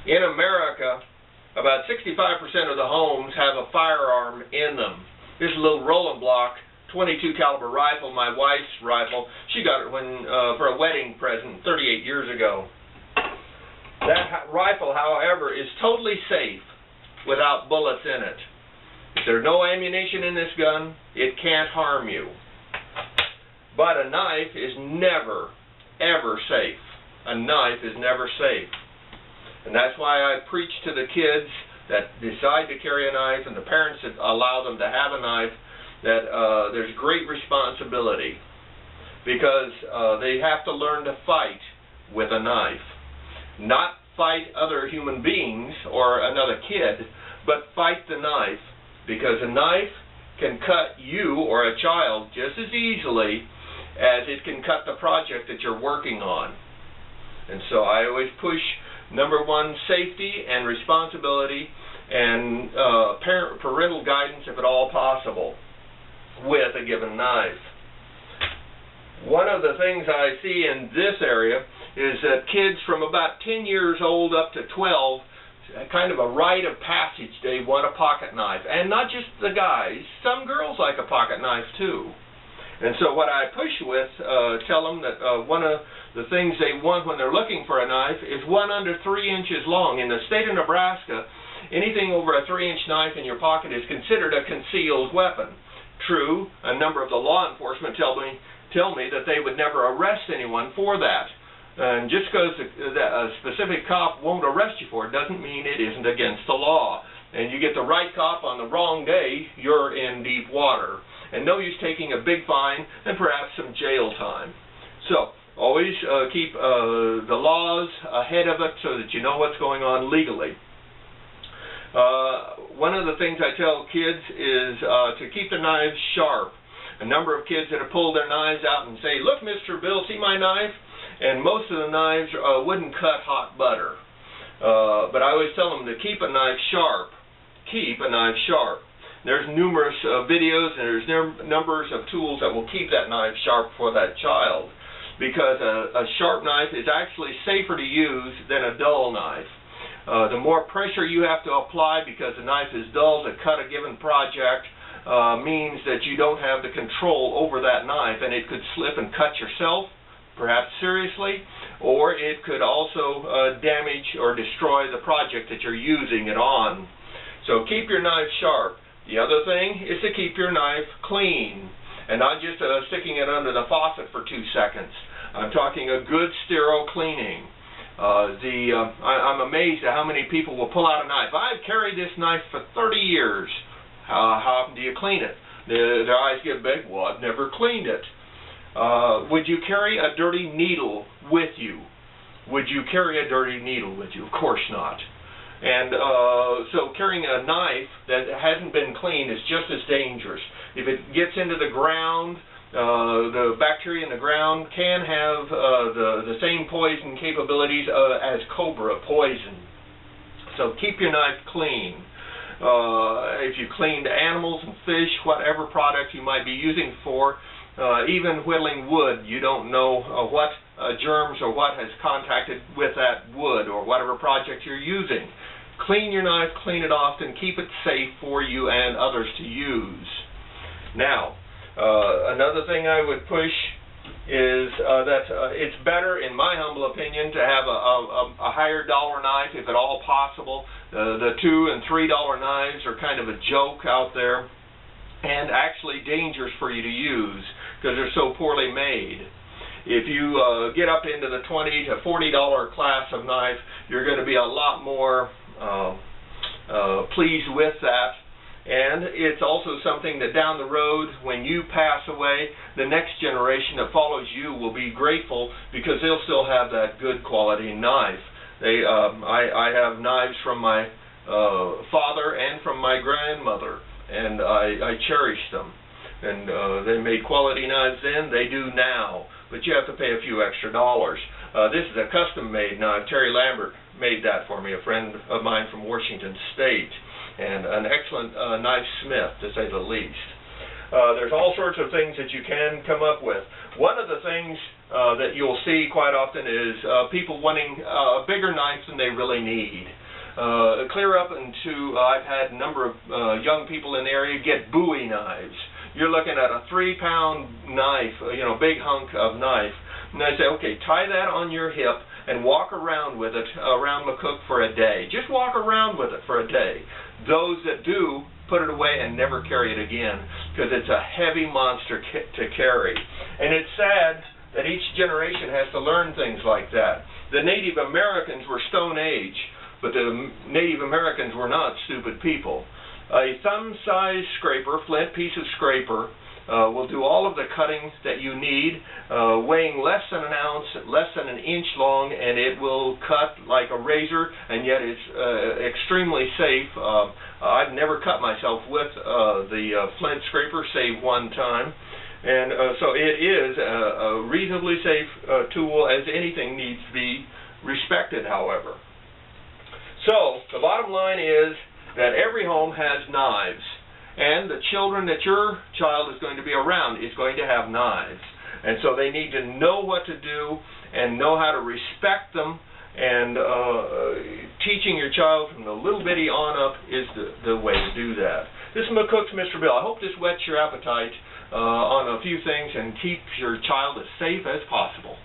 In America, about 65% of the homes have a firearm in them. This is a little Roland Block 22 caliber rifle, my wife's rifle. She got it when for a wedding present 38 years ago. That rifle, however, is totally safe without bullets in it. If there's no ammunition in this gun, it can't harm you. But a knife is never, ever safe. A knife is never safe. And that's why I preach to the kids that decide to carry a knife and the parents that allow them to have a knife that there's great responsibility, because they have to learn to fight with a knife. Not fight other human beings or another kid, but fight the knife, because a knife can cut you or a child just as easily as it can cut the project that you're working on. And so I always push number one, safety and responsibility, and parental guidance if at all possible with a given knife. One of the things I see in this area is that kids from about 10 years old up to 12, kind of a rite of passage, they want a pocket knife. And not just the guys, some girls like a pocket knife too. And so what I push with, tell them that one of the things they want when they're looking for a knife is one under 3 inches long. In the state of Nebraska, anything over a 3-inch knife in your pocket is considered a concealed weapon. True, a number of the law enforcement tell me that they would never arrest anyone for that. And just because a specific cop won't arrest you for it doesn't mean it isn't against the law. And you get the right cop on the wrong day, you're in deep water. And no use taking a big fine and perhaps some jail time. So always keep the laws ahead of it so that you know what's going on legally. One of the things I tell kids is to keep their knives sharp. A number of kids that have pulled their knives out and say, "Look, Mr. Bill, see my knife?" And most of the knives wouldn't cut hot butter. But I always tell them to keep a knife sharp. Keep a knife sharp. There's numerous videos and there's numbers of tools that will keep that knife sharp for that child, because a sharp knife is actually safer to use than a dull knife. The more pressure you have to apply because the knife is dull to cut a given project means that you don't have the control over that knife, and it could slip and cut yourself, perhaps seriously, or it could also damage or destroy the project that you're using it on. So keep your knife sharp. The other thing is to keep your knife clean, and not just sticking it under the faucet for 2 seconds. I'm talking a good sterile cleaning. I'm amazed at how many people will pull out a knife. I've carried this knife for 30 years. How often do you clean it? Their eyes get big. Well, I've never cleaned it. Would you carry a dirty needle with you? Would you carry a dirty needle with you? Of course not. And so carrying a knife that hasn't been cleaned is just as dangerous. If it gets into the ground, the bacteria in the ground can have the same poison capabilities as cobra poison. So keep your knife clean. If you cleaned animals and fish, whatever product you might be using for, even whittling wood, you don't know what germs or what has contacted with that wood or whatever project you're using. Clean your knife, clean it often, keep it safe for you and others to use. Now, another thing I would push is that it's better, in my humble opinion, to have a higher dollar knife if at all possible. The $2 and $3 knives are kind of a joke out there and actually dangerous for you to use because they're so poorly made. If you get up into the $20 to $40 class of knife, you're going to be a lot more pleased with that. And it's also something that down the road, when you pass away, the next generation that follows you will be grateful because they'll still have that good quality knife. I have knives from my father and from my grandmother, and I cherish them. And they made quality knives then, they do now, but you have to pay a few extra dollars. This is a custom-made knife. Terry Lambert made that for me, a friend of mine from Washington State, and an excellent knife smith, to say the least. There's all sorts of things that you can come up with. One of the things that you'll see quite often is people wanting a bigger knife than they really need. clear up into, I've had a number of young people in the area get Bowie knives. You're looking at a 3-pound knife, big hunk of knife. And I say, okay, tie that on your hip and walk around with it around McCook for a day. Just walk around with it for a day. Those that do, put it away and never carry it again, because it's a heavy monster to carry. And it's sad that each generation has to learn things like that. The Native Americans were Stone Age, but the Native Americans were not stupid people. A thumb-sized scraper, flint piece of scraper, will do all of the cutting that you need, weighing less than an ounce, less than an inch long, and it will cut like a razor, and yet it's extremely safe. I've never cut myself with the flint scraper, save one time. And so it is a reasonably safe tool, as anything needs to be respected, however. So the bottom line is that every home has knives, and the children that your child is going to be around is going to have knives. And so they need to know what to do and know how to respect them, and teaching your child from the little bitty on up is the way to do that. This is McCook's Mr. Bill. I hope this whets your appetite on a few things and keeps your child as safe as possible.